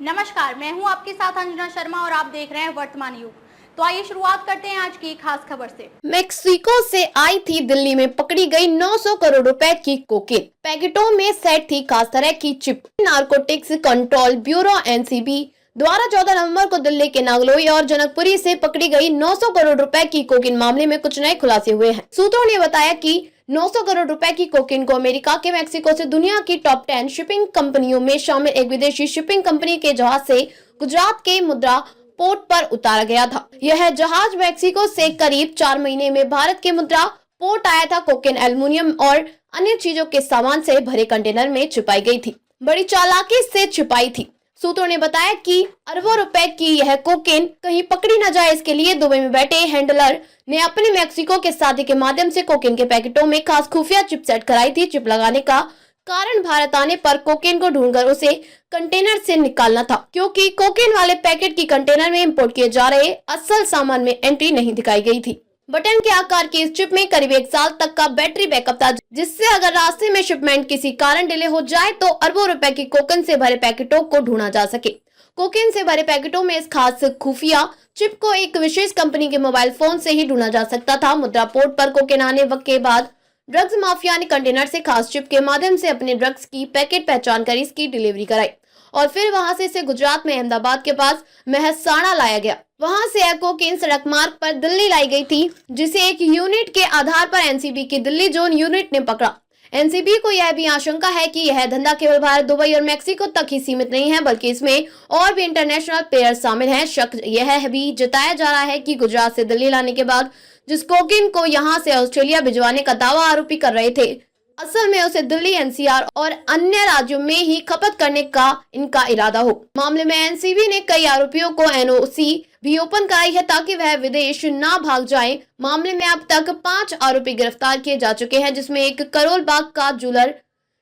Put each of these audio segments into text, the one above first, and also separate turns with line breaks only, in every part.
नमस्कार, मैं हूं आपके साथ अंजना शर्मा और आप देख रहे हैं वर्तमान युग। तो आइए शुरुआत करते हैं आज की खास खबर से।
मेक्सिको से आई थी, दिल्ली में पकड़ी गई 900 करोड़ रुपए की कोकीन। पैकेटों में सेट थी खास तरह की chip. Narcotics control bureau NCB द्वारा 14 नवंबर को दिल्ली के नागलोई और जनकपुरी से पकड़ी गई 900 करोड़ रुपए की कोकीन मामले में कुछ नए खुलासे हुए हैं। सूत्रों ने बताया कि 900 करोड़ रुपए की कोकीन को अमेरिका के मेक्सिको से दुनिया की टॉप 10 शिपिंग कंपनियों में शामिल एक विदेशी शिपिंग कंपनी के जहाज से गुजरात के मुद्रा पोर्ट पर उतारा गया था। यह जहाज मेक्सिको से करीब 4 महीने में भारत के मुद्रा पोर्ट आया था। कोकेन एल्युमिनियम और अन्य चीजों के सामान से भरे कंटेनर में छिपाई गई थी। बड़ी चालाकी से छिपाई थी। सूत्रों ने बताया कि अरबों रुपए की यह कोकेन कहीं पकड़ी न जाए, इसके लिए दुबई में बैठे हैंडलर ने अपने मेक्सिको के साथी के माध्यम से कोकेन के पैकेटों में खास खुफिया चिप सेट कराई थी। चिप लगाने का कारण भारत आने पर कोकेन को ढूंढकर उसे कंटेनर से निकालना था, क्योंकि कोकेन वाले पैकेट की कंटेनर में इंपोर्ट किए जा रहे असल सामान में एंट्री नहीं दिखाई गई थी। बटन के आकार की इस चिप में करीब 1 साल तक का बैटरी बैकअप था, जिससे अगर रास्ते में शिपमेंट किसी कारण डिले हो जाए तो अरबों रुपए की कोकेन से भरे पैकेटों को ढूंढा जा सके। कोकेन से भरे पैकेटों में इस खास खुफिया चिप को एक विशेष कंपनी के मोबाइल फोन से ही ढूंढा जा सकता था। मुद्रा पोर्ट पर कोकेन आने के बाद ड्रग्स माफिया ने कंटेनर से खास चिप के माध्यम से अपने ड्रग्स की पैकेट पहचान कर इसकी डिलीवरी कराई और फिर वहां से इसे गुजरात में अहमदाबाद के पास मेहसाणा लाया गया। वहां से यह कोकेन सड़क मार्ग पर दिल्ली लाई गई थी, जिसे एक यूनिट के आधार पर एनसीबी की दिल्ली जोन यूनिट ने पकड़ा। एनसीबी को यह भी आशंका है कि यह धंधा केवल भारत, दुबई और मेक्सिको तक ही सीमित नहीं है, बल्कि इसमें और भी इंटरनेशनल प्लेयर शामिल हैं। शक यह भी जताया जा रहा है कि गुजरात से दिल्ली लाने के बाद जिस कोकेन को यहां से ऑस्ट्रेलिया भिजवाने का दावा आरोपी कर रहे थे, असल में उसे दिल्ली, एनसीआर और अन्य राज्यों में ही खपत करने का इनका इरादा हो। मामले में एनसीबी ने कई आरोपियों को एनओसी भी ओपन कराई है ताकि वह विदेश ना भाग जाएं। मामले में अब तक 5 आरोपी गिरफ्तार किए जा चुके हैं, जिसमें एक करोल बाग का ज्वेलर,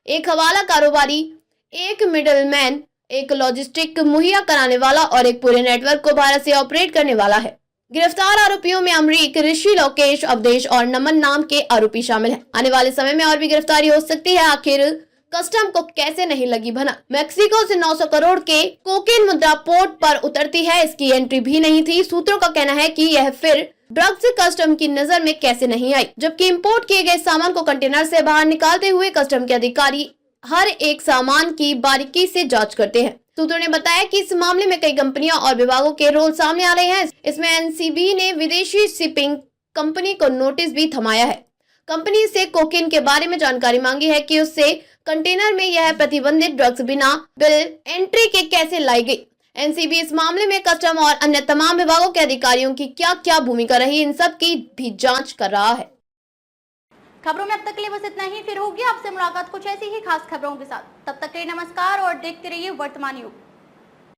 एक हवाला कारोबारी, एक मिडलमैन, एक लॉजिस्टिक मुहैया कराने वाला और एक पूरे नेटवर्क को भारत से ऑपरेट करने वाला है। गिरफ्तार आरोपियों में अमरीक, ऋषि, लोकेश, अवधेश और नमन नाम के आरोपी शामिल हैं। आने वाले समय में और भी गिरफ्तारी हो सकती है। आखिर कस्टम को कैसे नहीं लगी भनक? मेक्सिको से 900 करोड़ के कोकेन मुद्रा पोर्ट पर उतरती है, इसकी एंट्री भी नहीं थी। सूत्रों का कहना है कि यह फिर ड्रग्स कस्टम की नजर में कैसे नहीं आई, जबकि इंपोर्ट किए गए सामान को कंटेनर से बाहर निकालते हुए कस्टम के अधिकारी हर एक सामान की बारीकी से जांच करते हैं। सूत्रों ने बताया कि इस मामले में कई कंपनियां और विभागों के रोल सामने आ रहे हैं। इसमें एनसीबी ने विदेशी शिपिंग कंपनी को नोटिस भी थमाया है। कंपनी से कोकेन के बारे में जानकारी मांगी है कि उससे कंटेनर में यह प्रतिबंधित ड्रग्स बिना बिल एंट्री के कैसे लाई गई। एनसीबी इस मामले में कस्टम और अन्य तमाम विभागों के अधिकारियों की क्या क्या भूमिका रही, इन सब की भी जाँच कर रहा है।
खबरों में अब तक के लिए बस इतना ही। फिर होगी आपसे मुलाकात कुछ ऐसी ही खास खबरों के साथ। तब तक के लिए नमस्कार और देखते रहिए वर्तमान युग।